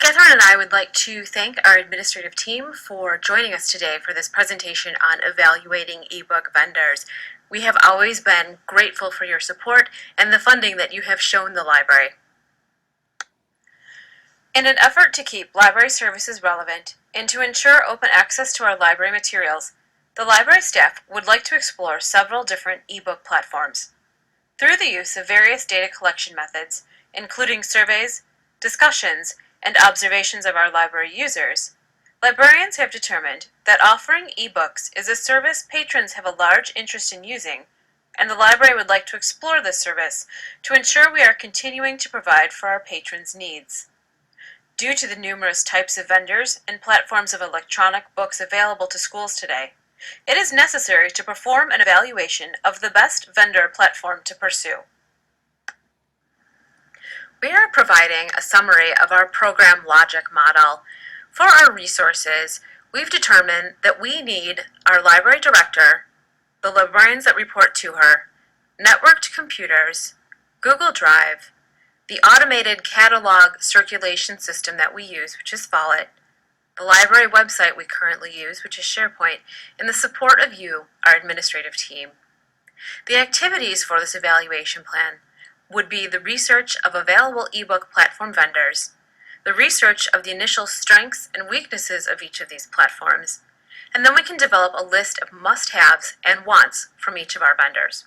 Catherine and I would like to thank our administrative team for joining us today for this presentation on evaluating ebook vendors. We have always been grateful for your support and the funding that you have shown the library. In an effort to keep library services relevant and to ensure open access to our library materials, the library staff would like to explore several different ebook platforms. Through the use of various data collection methods, including surveys, discussions, and observations of our library users, librarians have determined that offering ebooks is a service patrons have a large interest in using, and the library would like to explore this service to ensure we are continuing to provide for our patrons' needs. Due to the numerous types of vendors and platforms of electronic books available to schools today, it is necessary to perform an evaluation of the best vendor platform to pursue. We are providing a summary of our program logic model. For our resources, we've determined that we need our library director, the librarians that report to her, networked computers, Google Drive, the automated catalog circulation system that we use, which is Follett, the library website we currently use, which is SharePoint, and the support of you, our administrative team. The activities for this evaluation plan would be the research of available ebook platform vendors, the research of the initial strengths and weaknesses of each of these platforms, and then we can develop a list of must-haves and wants from each of our vendors.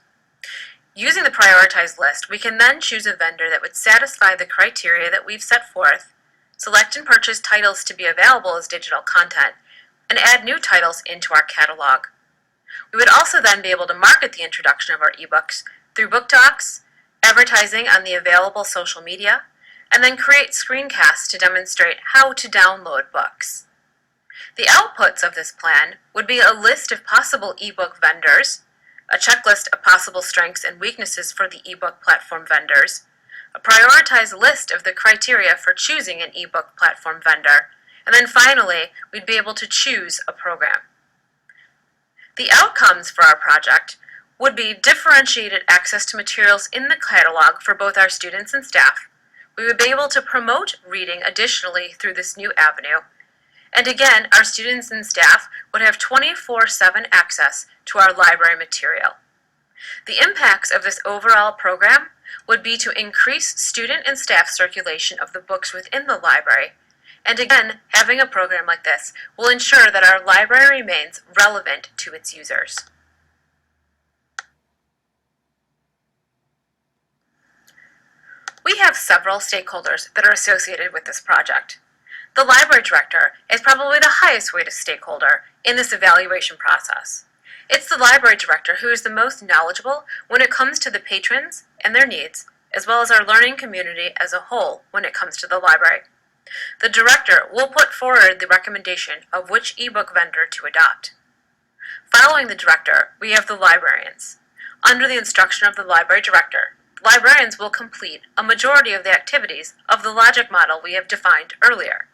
Using the prioritized list, we can then choose a vendor that would satisfy the criteria that we've set forth, select and purchase titles to be available as digital content, and add new titles into our catalog. We would also then be able to market the introduction of our ebooks through book talks, advertising on the available social media, and then create screencasts to demonstrate how to download books. The outputs of this plan would be a list of possible ebook vendors, a checklist of possible strengths and weaknesses for the ebook platform vendors, a prioritized list of the criteria for choosing an ebook platform vendor, and then finally, we'd be able to choose a program. The outcomes for our project would be differentiated access to materials in the catalog for both our students and staff. We would be able to promote reading additionally through this new avenue. And again, our students and staff would have 24/7 access to our library material. The impacts of this overall program would be to increase student and staff circulation of the books within the library. And again, having a program like this will ensure that our library remains relevant to its users. We have several stakeholders that are associated with this project. The library director is probably the highest weighted stakeholder in this evaluation process. It's the library director who is the most knowledgeable when it comes to the patrons and their needs, as well as our learning community as a whole when it comes to the library. The director will put forward the recommendation of which ebook vendor to adopt. Following the director, we have the librarians. Under the instruction of the library director, librarians will complete a majority of the activities of the logic model we have defined earlier.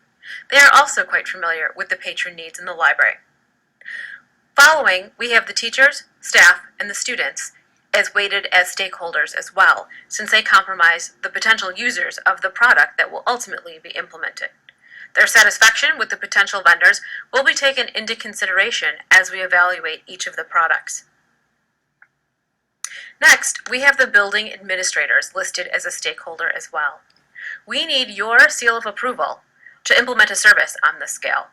They are also quite familiar with the patron needs in the library. Following, we have the teachers, staff, and the students as weighted as stakeholders as well, since they comprise the potential users of the product that will ultimately be implemented. Their satisfaction with the potential vendors will be taken into consideration as we evaluate each of the products. Next, we have the building administrators listed as a stakeholder as well. We need your seal of approval to implement a service on this scale.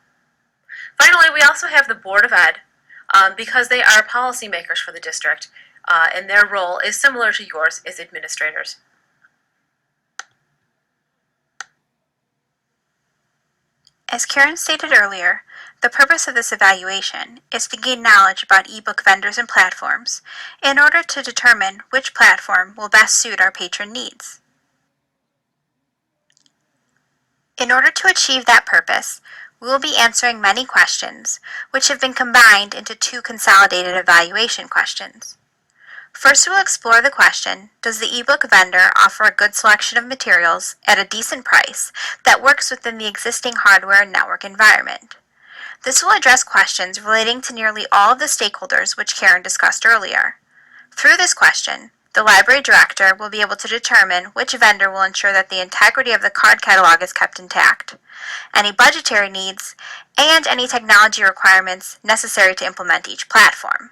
Finally, we also have the Board of Ed because they are policymakers for the district and their role is similar to yours as administrators. As Karen stated earlier, the purpose of this evaluation is to gain knowledge about ebook vendors and platforms in order to determine which platform will best suit our patron needs. In order to achieve that purpose, we will be answering many questions, which have been combined into two consolidated evaluation questions. First, we'll explore the question, does the ebook vendor offer a good selection of materials at a decent price that works within the existing hardware and network environment? This will address questions relating to nearly all of the stakeholders which Karen discussed earlier. Through this question, The library director will be able to determine which vendor will ensure that the integrity of the card catalog is kept intact, any budgetary needs, and any technology requirements necessary to implement each platform.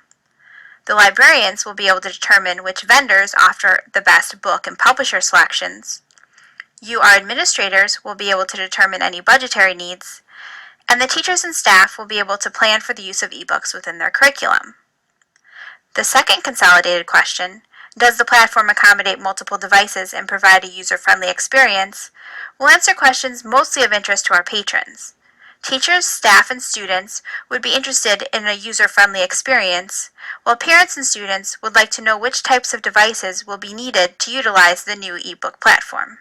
The librarians will be able to determine which vendors offer the best book and publisher selections. You, our administrators, will be able to determine any budgetary needs, and the teachers and staff will be able to plan for the use of ebooks within their curriculum. The second consolidated question, does the platform accommodate multiple devices and provide a user-friendly experience, will answer questions mostly of interest to our patrons. Teachers, staff, and students would be interested in a user-friendly experience, while parents and students would like to know which types of devices will be needed to utilize the new ebook platform.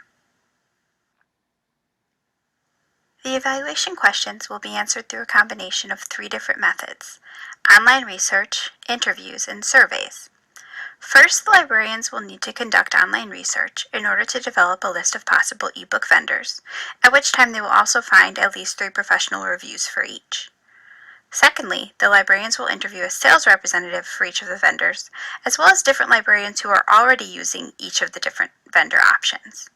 The evaluation questions will be answered through a combination of 3 different methods: online research, interviews, and surveys. First, the librarians will need to conduct online research in order to develop a list of possible ebook vendors, at which time they will also find at least 3 professional reviews for each. Secondly, the librarians will interview a sales representative for each of the vendors, as well as different librarians who are already using each of the different vendor options.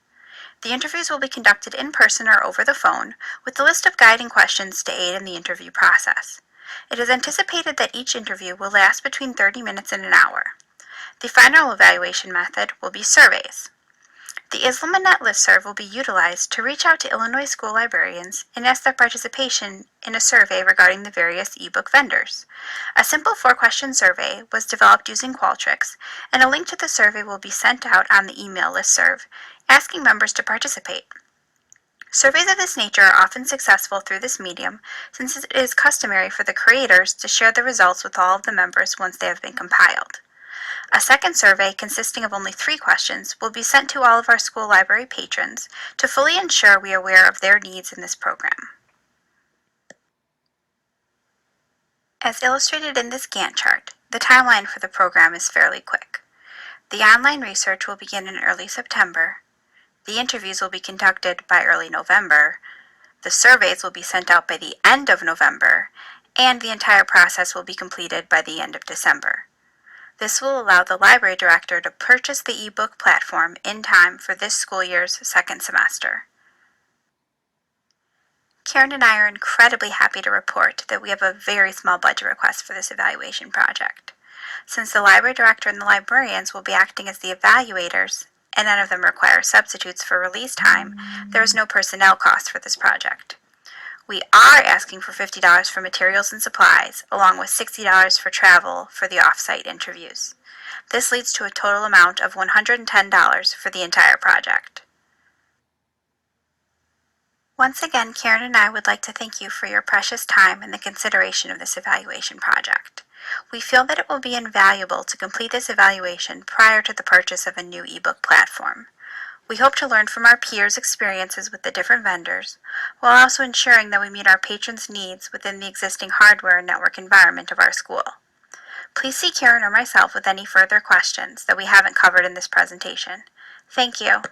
The interviews will be conducted in person or over the phone, with a list of guiding questions to aid in the interview process. It is anticipated that each interview will last between 30 minutes and an hour. The final evaluation method will be surveys. The IslaManet listserv will be utilized to reach out to Illinois school librarians and ask their participation in a survey regarding the various ebook vendors. A simple 4-question survey was developed using Qualtrics, and a link to the survey will be sent out on the email listserv, asking members to participate. Surveys of this nature are often successful through this medium, since it is customary for the creators to share the results with all of the members once they have been compiled. A second survey, consisting of only 3 questions, will be sent to all of our school library patrons to fully ensure we are aware of their needs in this program. As illustrated in this Gantt chart, the timeline for the program is fairly quick. The online research will begin in early September, the interviews will be conducted by early November, the surveys will be sent out by the end of November, and the entire process will be completed by the end of December. This will allow the library director to purchase the ebook platform in time for this school year's second semester. Karen and I are incredibly happy to report that we have a very small budget request for this evaluation project. Since the library director and the librarians will be acting as the evaluators, and none of them require substitutes for release time, there is no personnel cost for this project. We are asking for $50 for materials and supplies, along with $60 for travel for the off-site interviews. This leads to a total amount of $110 for the entire project. Once again, Karen and I would like to thank you for your precious time and the consideration of this evaluation project. We feel that it will be invaluable to complete this evaluation prior to the purchase of a new ebook platform. We hope to learn from our peers' experiences with the different vendors, while also ensuring that we meet our patrons' needs within the existing hardware and network environment of our school. Please see Karen or myself with any further questions that we haven't covered in this presentation. Thank you.